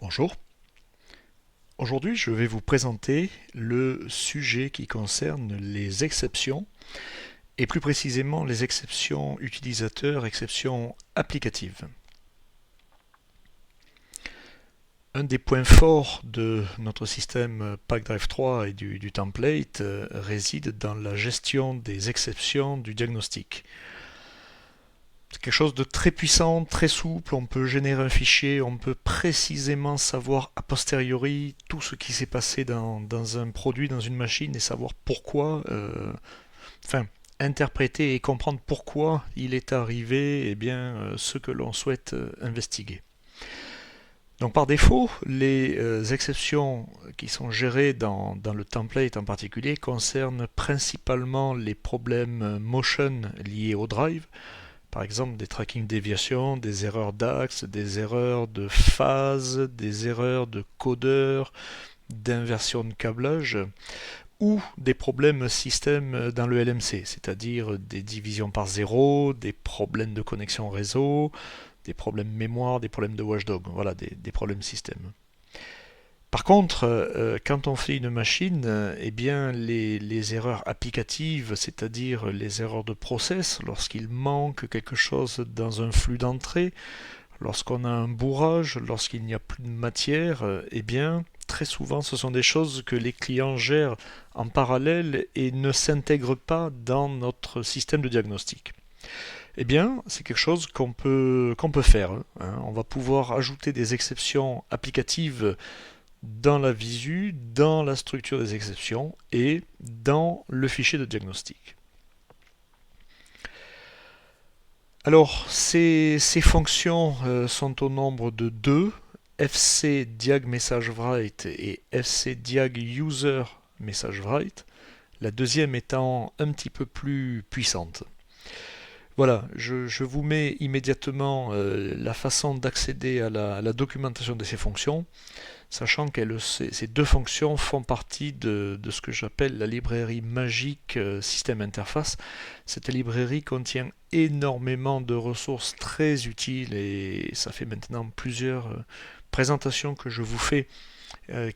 Bonjour. Aujourd'hui, je vais vous présenter le sujet qui concerne les exceptions, et plus précisément les exceptions utilisateurs, exceptions applicatives. Un des points forts de notre système PackDrive 3 et du template réside dans la gestion des exceptions du diagnostic. C'est quelque chose de très puissant, très souple, on peut générer un fichier, on peut précisément savoir a posteriori tout ce qui s'est passé dans un produit, dans une machine, et savoir pourquoi, enfin, interpréter et comprendre pourquoi il est arrivé ce que l'on souhaite investiguer. Donc par défaut, les exceptions qui sont gérées dans le template en particulier concernent principalement les problèmes motion liés au drive, par exemple des tracking déviations, des erreurs d'axe, des erreurs de phase, des erreurs de codeur, d'inversion de câblage, ou des problèmes système dans le LMC, c'est-à-dire des divisions par zéro, des problèmes de connexion réseau, des problèmes mémoire, des problèmes de watchdog, voilà, des problèmes système. Par contre, quand on fait une machine, les erreurs applicatives, c'est-à-dire les erreurs de process, lorsqu'il manque quelque chose dans un flux d'entrée, lorsqu'on a un bourrage, lorsqu'il n'y a plus de matière, très souvent, ce sont des choses que les clients gèrent en parallèle et ne s'intègrent pas dans notre système de diagnostic. C'est quelque chose qu'on peut faire. On va pouvoir ajouter des exceptions applicatives dans la visu, dans la structure des exceptions et dans le fichier de diagnostic. Alors, ces fonctions sont au nombre de deux, fcdiagMessageWrite et fcdiagUserMessageWrite, la deuxième étant un petit peu plus puissante. Voilà, je vous mets immédiatement la façon d'accéder à la documentation de ces fonctions, sachant que ces deux fonctions font partie de ce que j'appelle la librairie magique système interface. Cette librairie contient énormément de ressources très utiles et ça fait maintenant plusieurs présentations que je vous fais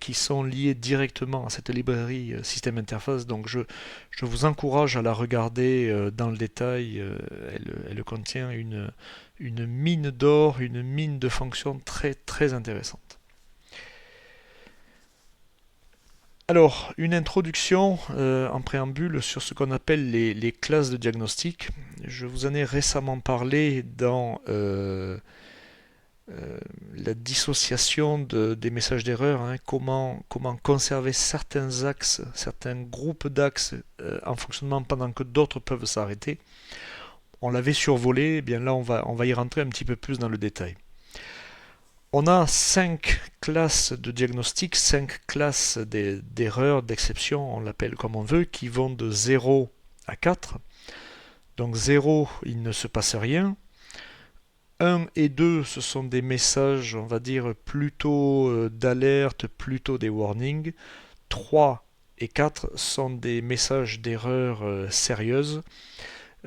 qui sont liées directement à cette librairie système interface. Donc je vous encourage à la regarder dans le détail. Elle contient une mine d'or, une mine de fonctions très très intéressante. Alors, une introduction en préambule sur ce qu'on appelle les classes de diagnostic. Je vous en ai récemment parlé dans la dissociation des messages d'erreur, comment conserver certains axes, certains groupes d'axes en fonctionnement pendant que d'autres peuvent s'arrêter. On l'avait survolé, là on va y rentrer un petit peu plus dans le détail. On a 5 classes de diagnostic, 5 classes d'erreurs, d'exception, on l'appelle comme on veut, qui vont de 0 à 4. Donc 0, il ne se passe rien. 1 et 2, ce sont des messages, on va dire, plutôt d'alerte, plutôt des warnings. 3 et 4 sont des messages d'erreur sérieuses.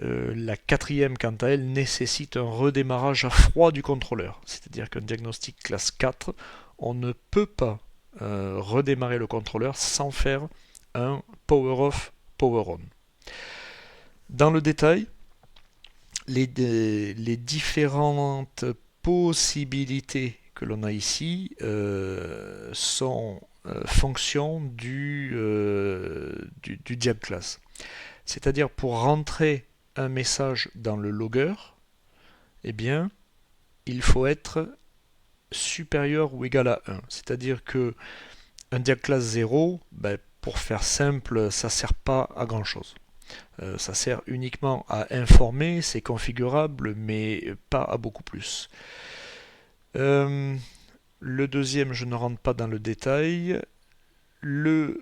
La quatrième, quant à elle, nécessite un redémarrage à froid du contrôleur. C'est-à-dire qu'un diagnostic classe 4, on ne peut pas redémarrer le contrôleur sans faire un power off, power on. Dans le détail, les différentes possibilités que l'on a ici sont fonction du diag class. C'est-à-dire pour rentrer un message dans le logger, il faut être supérieur ou égal à 1. C'est-à-dire que un diag class 0, pour faire simple, ça ne sert pas à grand chose. Ça sert uniquement à informer, c'est configurable, mais pas à beaucoup plus. Le deuxième, je ne rentre pas dans le détail. Le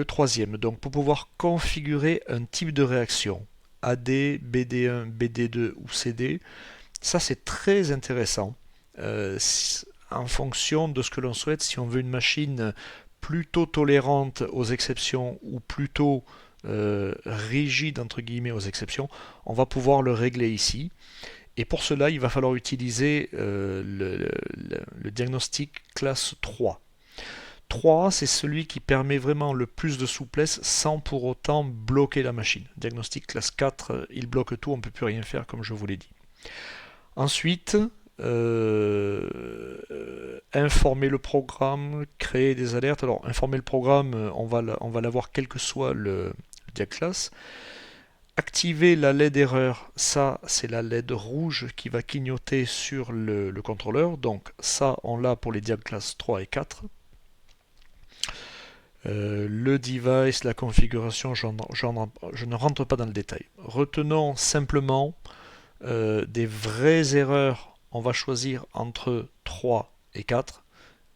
troisième, donc pour pouvoir configurer un type de réaction, AD, BD1, BD2 ou CD, ça c'est très intéressant en fonction de ce que l'on souhaite. Si on veut une machine plutôt tolérante aux exceptions ou plutôt rigide entre guillemets aux exceptions, on va pouvoir le régler ici. Et pour cela, il va falloir utiliser le diagnostic classe 3. 3, c'est celui qui permet vraiment le plus de souplesse sans pour autant bloquer la machine. Diagnostic classe 4, il bloque tout, on ne peut plus rien faire comme je vous l'ai dit. Ensuite, informer le programme, créer des alertes. Alors, informer le programme, on va l'avoir quel que soit le diag class. Activer la LED erreur, ça c'est la LED rouge qui va clignoter sur le contrôleur. Donc ça, on l'a pour les diag class 3 et 4. Le device, la configuration, je ne rentre pas dans le détail. Retenons simplement des vraies erreurs, on va choisir entre 3 et 4,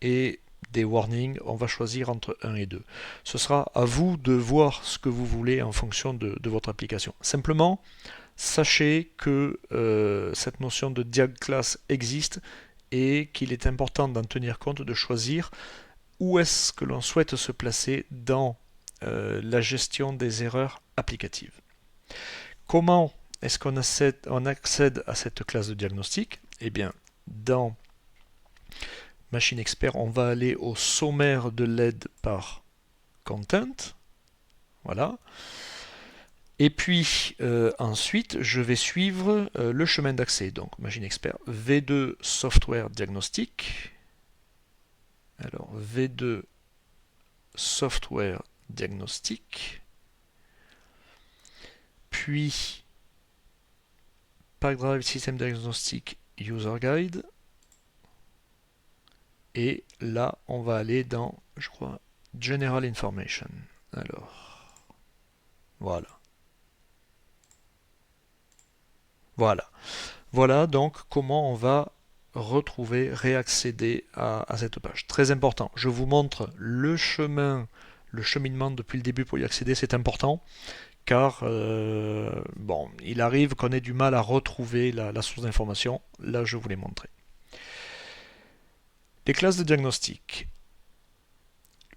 et des warnings, on va choisir entre 1 et 2. Ce sera à vous de voir ce que vous voulez en fonction de votre application. Simplement, sachez que cette notion de diag class existe et qu'il est important d'en tenir compte, de choisir où est-ce que l'on souhaite se placer dans la gestion des erreurs applicatives. Comment est-ce qu'on accède à cette classe de diagnostic? Eh bien, dans Machine Expert, on va aller au sommaire de l'aide par content. Voilà. Et puis ensuite, je vais suivre le chemin d'accès. Donc, Machine Expert V2 Software Diagnostic. Alors, V2 Software Diagnostic. Puis, PackDrive System Diagnostic User Guide. Et là, on va aller dans, je crois, General Information. Alors, voilà. Voilà. Voilà donc comment on va retrouver, réaccéder à cette page. Très important. Je vous montre le cheminement depuis le début pour y accéder. C'est important car bon, il arrive qu'on ait du mal à retrouver la source d'information. Là, je vous l'ai montré. Les classes de diagnostic.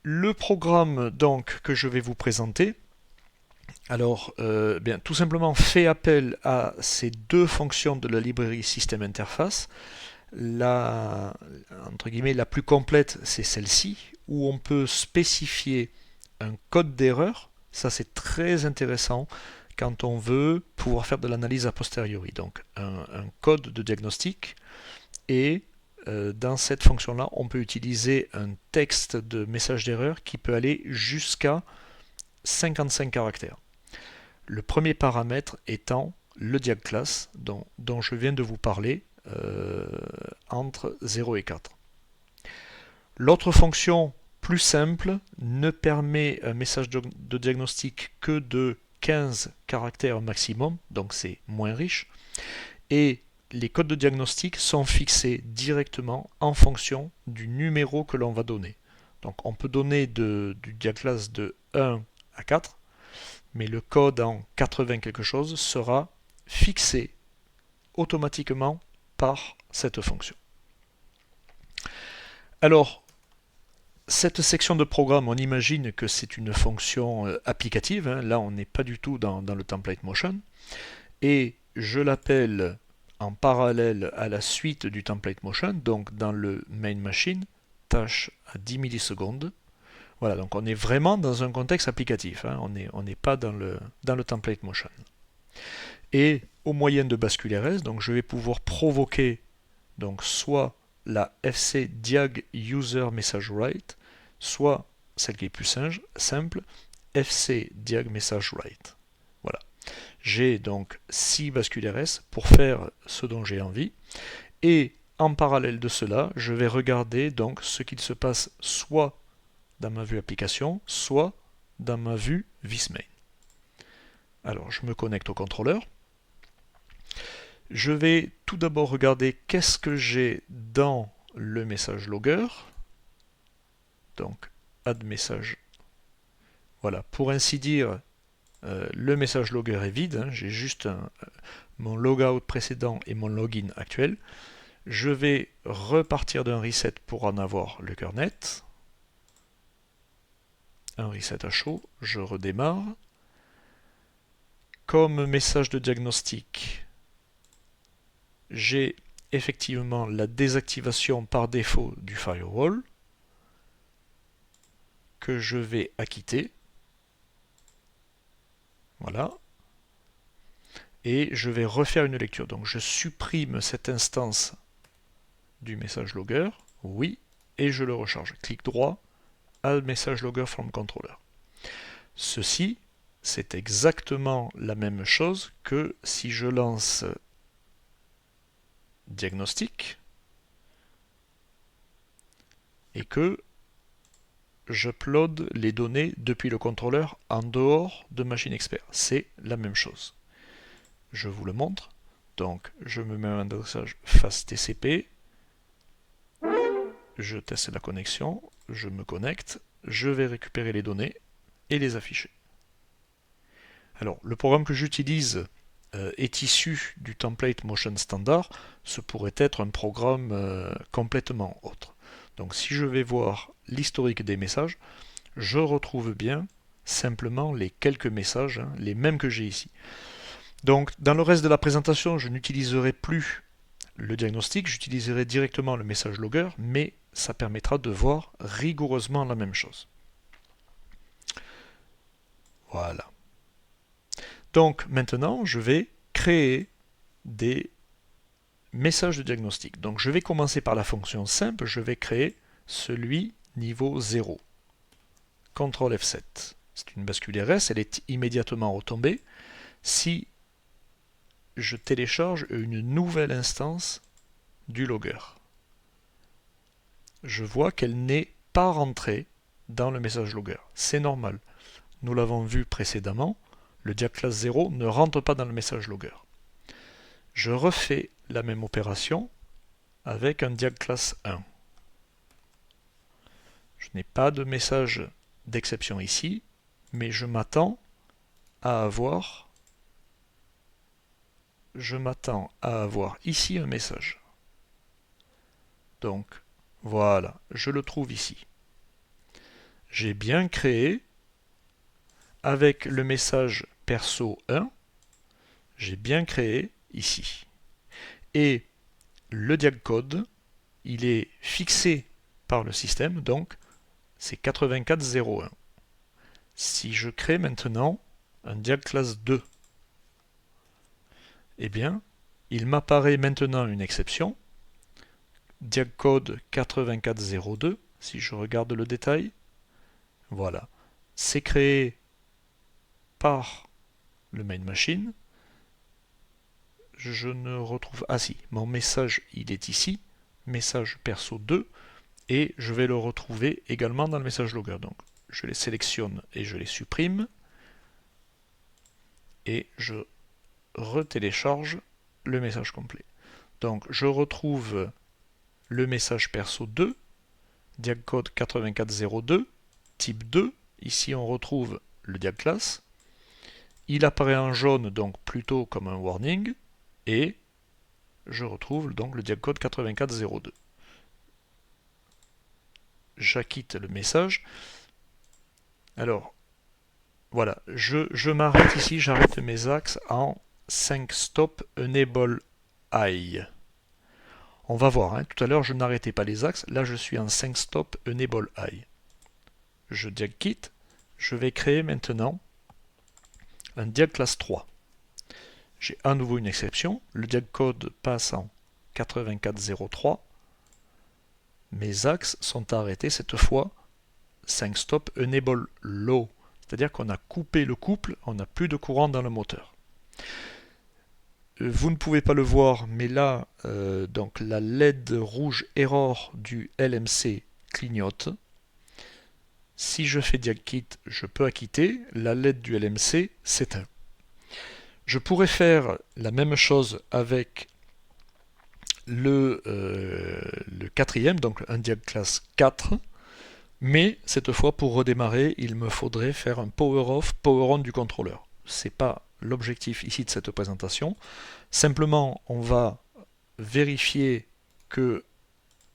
Le programme donc que je vais vous présenter, alors bien, tout simplement fait appel à ces deux fonctions de la librairie System Interface. Entre guillemets, la plus complète, c'est celle-ci, où on peut spécifier un code d'erreur. Ça, c'est très intéressant quand on veut pouvoir faire de l'analyse a posteriori. Donc, un code de diagnostic et dans cette fonction-là, on peut utiliser un texte de message d'erreur qui peut aller jusqu'à 55 caractères. Le premier paramètre étant le diag class dont je viens de vous parler entre 0 et 4. L'autre fonction plus simple ne permet un message de diagnostic que de 15 caractères maximum, donc c'est moins riche, et les codes de diagnostic sont fixés directement en fonction du numéro que l'on va donner. Donc on peut donner du diag class de 1 à 4, mais le code en 80 quelque chose sera fixé automatiquement par cette fonction. Alors, cette section de programme, on imagine que c'est une fonction applicative. Hein. Là, on n'est pas du tout dans le template motion. Et je l'appelle en parallèle à la suite du template motion, donc dans le main machine, tâche à 10 millisecondes. Voilà, donc on est vraiment dans un contexte applicatif, hein. On n'est pas dans le template motion. Et au moyen de bascule RS, donc je vais pouvoir provoquer donc soit la FC diag user message write, soit celle qui est plus simple, FC diag message write. Voilà. J'ai donc 6 bascules RS pour faire ce dont j'ai envie. Et en parallèle de cela, je vais regarder donc ce qu'il se passe soit dans ma vue application, soit dans ma vue vismain. Alors, je me connecte au contrôleur. Je vais tout d'abord regarder qu'est-ce que j'ai dans le message logger. Donc, add message. Voilà, pour ainsi dire, le message logger est vide. Hein, j'ai juste mon logout précédent et mon login actuel. Je vais repartir d'un reset pour en avoir le cœur net. Un reset à chaud, je redémarre. Comme message de diagnostic, j'ai effectivement la désactivation par défaut du firewall que je vais acquitter. Voilà. Et je vais refaire une lecture. Donc je supprime cette instance du message logger, oui, et je le recharge. Clic droit, Add Message Logger from Controller. Ceci, c'est exactement la même chose que si je lance diagnostic et que j'upload les données depuis le contrôleur en dehors de Machine Expert. C'est la même chose. Je vous le montre. Donc, je me mets un adressage face TCP. Je teste la connexion. Je me connecte. Je vais récupérer les données et les afficher. Alors, le programme que j'utilise est issu du template Motion Standard. Ce pourrait être un programme complètement autre. Donc, si je vais voir l'historique des messages, je retrouve bien simplement les quelques messages, les mêmes que j'ai ici. Donc, dans le reste de la présentation, je n'utiliserai plus le diagnostic, j'utiliserai directement le message logger, mais ça permettra de voir rigoureusement la même chose. Voilà. Donc, maintenant, je vais créer des messages de diagnostic. Donc, je vais commencer par la fonction simple, je vais créer celui niveau 0. CTRL F7. C'est une bascule RS, elle est immédiatement retombée. Si je télécharge une nouvelle instance du logger, je vois qu'elle n'est pas rentrée dans le message logger. C'est normal. Nous l'avons vu précédemment, le diag class 0 ne rentre pas dans le message logger. Je refais la même opération avec un diag class 1. Je n'ai pas de message d'exception ici, mais je m'attends à avoir ici un message. Donc, voilà, je le trouve ici. J'ai bien créé, avec le message perso 1, j'ai bien créé ici. Et le diag code, il est fixé par le système, donc c'est 8401. Si je crée maintenant un diag class 2, eh bien, il m'apparaît maintenant une exception, diag code 8402, si je regarde le détail, voilà, c'est créé par le main machine. Je ne retrouve, ah si, mon message il est ici, message perso 2, et je vais le retrouver également dans le message logger. Donc je les sélectionne et je les supprime, et je retélécharge le message complet. Donc je retrouve le message perso 2, diag code 8402, type 2, ici on retrouve le diag class, il apparaît en jaune donc plutôt comme un warning, et je retrouve donc le diag code 8402. J'acquitte le message. Alors, voilà, je m'arrête ici, j'arrête mes axes en 5 stop enable high. On va voir, tout à l'heure je n'arrêtais pas les axes, là je suis en 5 stop enable high. Je diag quitte, je vais créer maintenant un diag class 3. J'ai à nouveau une exception, le diag code passe en 8403. Mes axes sont arrêtés cette fois 5 stop enable low, c'est-à-dire qu'on a coupé le couple, on n'a plus de courant dans le moteur. Vous ne pouvez pas le voir, mais là, donc la LED rouge error du LMC clignote. Si je fais diag quitte, je peux acquitter, la LED du LMC s'éteint. Je pourrais faire la même chose avec le quatrième, donc un diag class 4, mais cette fois pour redémarrer, il me faudrait faire un power off, power on du contrôleur. Ce n'est pas l'objectif ici de cette présentation. Simplement, on va vérifier que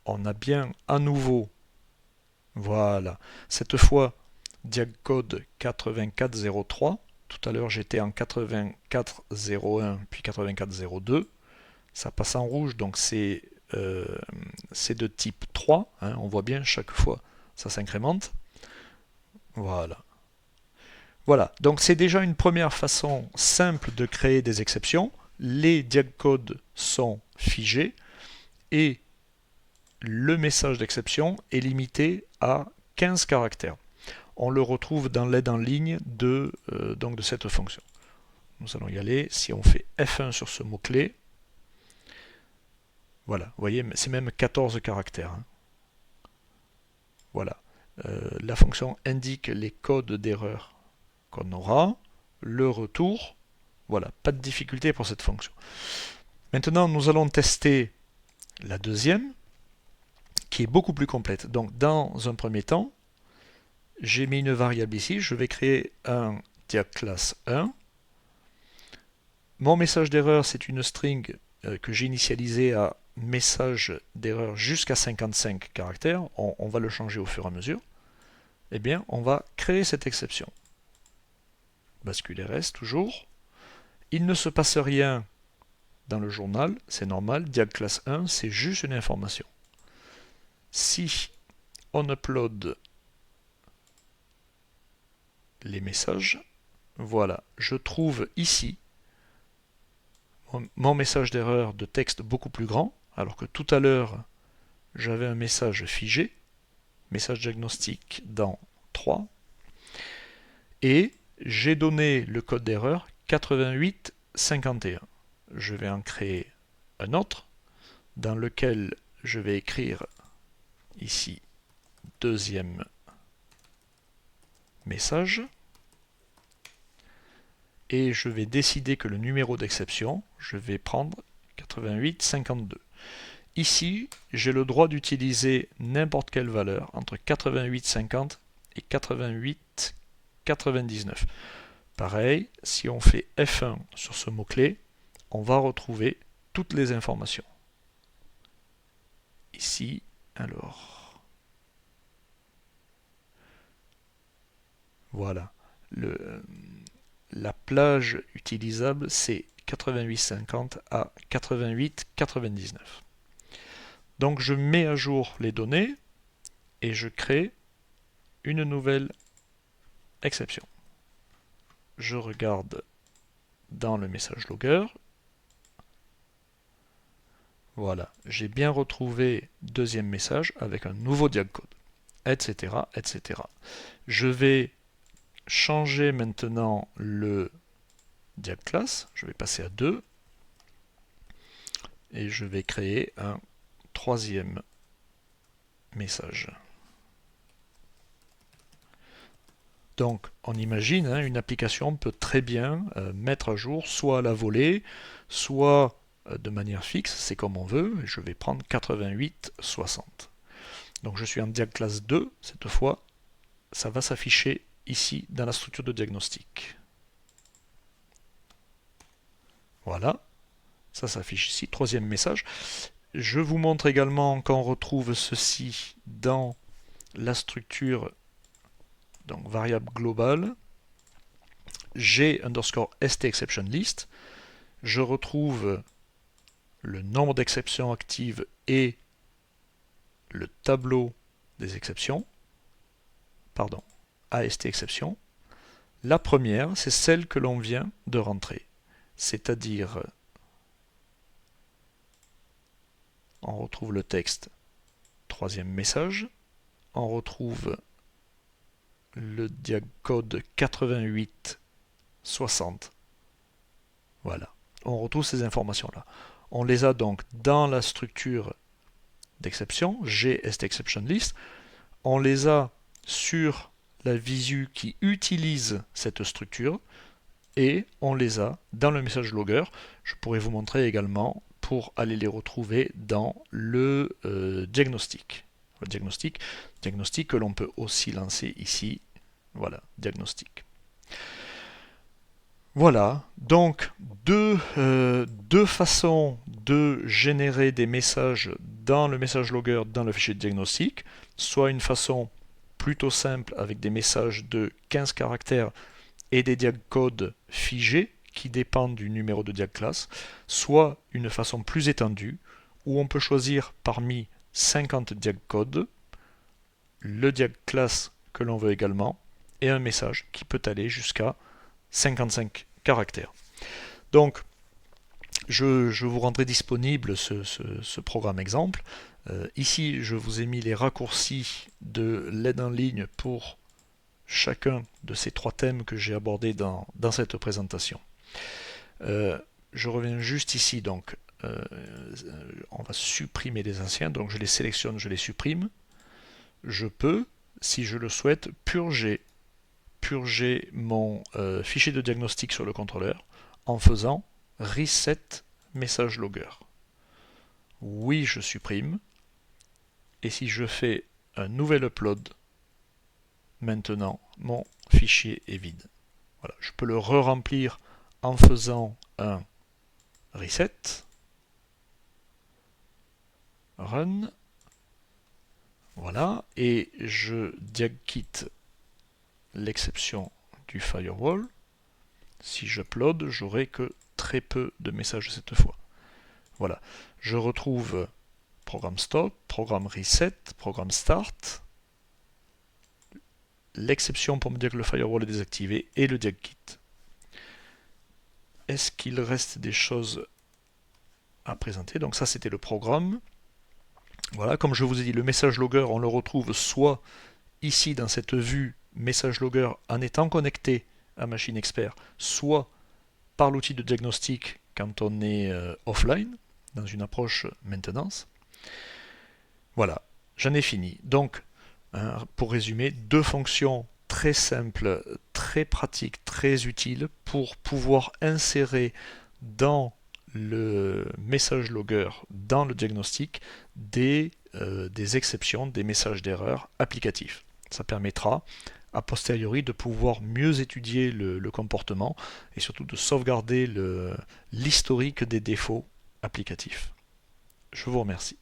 on a bien à nouveau, voilà, cette fois diag code 8403. Tout à l'heure j'étais en 8401 puis 8402. ça passe en rouge, donc c'est de type 3, hein, on voit bien chaque fois ça s'incrémente. Voilà. Voilà, donc c'est déjà une première façon simple de créer des exceptions. Les diagcodes sont figés et le message d'exception est limité à 15 caractères. On le retrouve dans l'aide en ligne donc de cette fonction. Nous allons y aller. Si on fait F1 sur ce mot-clé, voilà, vous voyez, c'est même 14 caractères. Hein. Voilà. La fonction indique les codes d'erreur qu'on aura, le retour. Voilà, pas de difficulté pour cette fonction. Maintenant, nous allons tester la deuxième, qui est beaucoup plus complète. Donc, dans un premier temps, j'ai mis une variable ici. Je vais créer un diagclass 1. Mon message d'erreur, c'est une string que j'ai initialisée à message d'erreur jusqu'à 55 caractères. On va le changer au fur et à mesure. Eh bien, on va créer cette exception. Bascule RS, toujours. Il ne se passe rien dans le journal, c'est normal. Diagclass 1, c'est juste une information. Si on upload les messages, voilà, je trouve ici mon message d'erreur de texte beaucoup plus grand, alors que tout à l'heure, j'avais un message figé, message diagnostic dans 3, et j'ai donné le code d'erreur 8851. Je vais en créer un autre, dans lequel je vais écrire ici deuxième message, et je vais décider que le numéro d'exception, je vais prendre 8852. Ici, j'ai le droit d'utiliser n'importe quelle valeur entre 88,50 et 88,99. Pareil, si on fait F1 sur ce mot-clé, on va retrouver toutes les informations. Ici, alors, voilà, la plage utilisable, c'est 88,50 à 88,99. Donc je mets à jour les données et je crée une nouvelle exception. Je regarde dans le message logger. Voilà, j'ai bien retrouvé deuxième message avec un nouveau diagcode, etc., etc. Je vais changer maintenant le diagclass, je vais passer à 2 et je vais créer un troisième message. Donc on imagine, hein, une application peut très bien mettre à jour soit à la volée, soit de manière fixe, c'est comme on veut. Je vais prendre 8860. Donc je suis en diagclass 2, cette fois, ça va s'afficher ici dans la structure de diagnostic. Voilà, ça s'affiche ici, troisième message. Je vous montre également qu'on retrouve ceci dans la structure, donc variable globale, g underscore st exception list. Je retrouve le nombre d'exceptions actives et le tableau des exceptions, pardon, AST exception. La première, c'est celle que l'on vient de rentrer, c'est-à-dire on retrouve le texte troisième message, on retrouve le diagcode 8860. Voilà, on retrouve ces informations-là. On les a donc dans la structure d'exception, GSTExceptionList. On les a sur la visu qui utilise cette structure et on les a dans le message logger. Je pourrais vous montrer également pour aller les retrouver dans le diagnostic. Le diagnostic que l'on peut aussi lancer ici. Voilà, diagnostic. Voilà, donc deux façons de générer des messages dans le message logger, dans le fichier de diagnostic, soit une façon plutôt simple avec des messages de 15 caractères et des diagcodes figés qui dépend du numéro de diag class, soit une façon plus étendue, où on peut choisir parmi 50 diag codes, le diag class que l'on veut également, et un message qui peut aller jusqu'à 55 caractères. Donc, je vous rendrai disponible ce programme exemple. Ici, je vous ai mis les raccourcis de l'aide en ligne pour chacun de ces 3 thèmes que j'ai abordés dans cette présentation. Je reviens juste ici, donc on va supprimer les anciens, donc je les sélectionne, je les supprime. Je peux, si je le souhaite, purger mon fichier de diagnostic sur le contrôleur en faisant reset message logger. Oui, je supprime. Et si je fais un nouvel upload, maintenant mon fichier est vide. Voilà, je peux le re-remplir en faisant un reset, run, voilà, et je diagkit l'exception du firewall. Si j'upload, j'aurai que très peu de messages cette fois. Voilà, je retrouve programme stop, programme reset, programme start, l'exception pour me dire que le firewall est désactivé et le diagkit. Est-ce qu'il reste des choses à présenter? Donc ça c'était le programme. Voilà, comme je vous ai dit, le message logger, on le retrouve soit ici dans cette vue message logger en étant connecté à Machine Expert, soit par l'outil de diagnostic quand on est offline, dans une approche maintenance. Voilà, j'en ai fini. Donc, pour résumer, 2 fonctions très simples, très pratiques, très utiles pour pouvoir insérer dans le message logger, dans le diagnostic, des exceptions, des messages d'erreur applicatifs. Ça permettra a posteriori de pouvoir mieux étudier le comportement et surtout de sauvegarder l'historique des défauts applicatifs. Je vous remercie.